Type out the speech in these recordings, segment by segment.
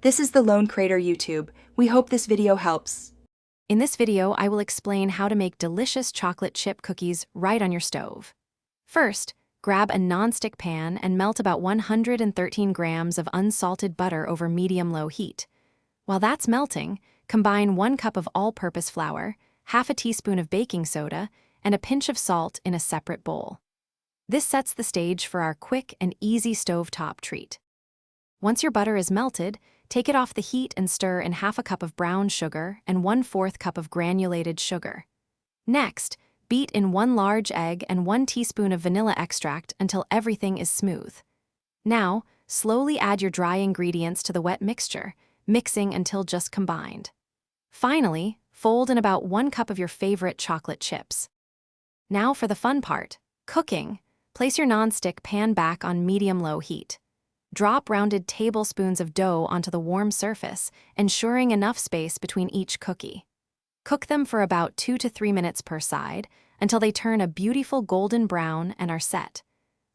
This is the Lone Crater YouTube. We hope this video helps. In this video, I will explain how to make delicious chocolate chip cookies right on your stove. First, grab a non-stick pan and melt about 113 grams of unsalted butter over medium-low heat. While that's melting, combine 1 cup of all-purpose flour, half a teaspoon of baking soda, and a pinch of salt in a separate bowl. This sets the stage for our quick and easy stovetop treat. Once your butter is melted, take it off the heat and stir in half a cup of brown sugar and 1/4 cup of granulated sugar. Next, beat in 1 large egg and 1 teaspoon of vanilla extract until everything is smooth. Now, slowly add your dry ingredients to the wet mixture, mixing until just combined. Finally, fold in about 1 cup of your favorite chocolate chips. Now for the fun part, cooking. Place your non-stick pan back on medium-low heat. Drop rounded tablespoons of dough onto the warm surface, ensuring enough space between each cookie. Cook them for about 2 to 3 minutes per side until they turn a beautiful golden brown and are set.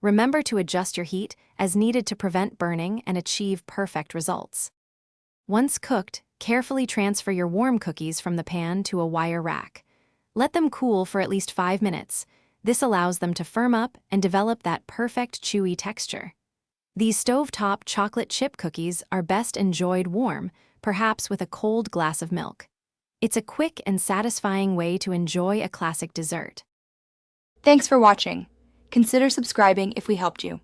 Remember to adjust your heat as needed to prevent burning and achieve perfect results. Once cooked, carefully transfer your warm cookies from the pan to a wire rack. Let them cool for at least 5 minutes. This allows them to firm up and develop that perfect chewy texture. These stovetop chocolate chip cookies are best enjoyed warm, perhaps with a cold glass of milk. It's a quick and satisfying way to enjoy a classic dessert. Thanks for watching. Consider subscribing if we helped you.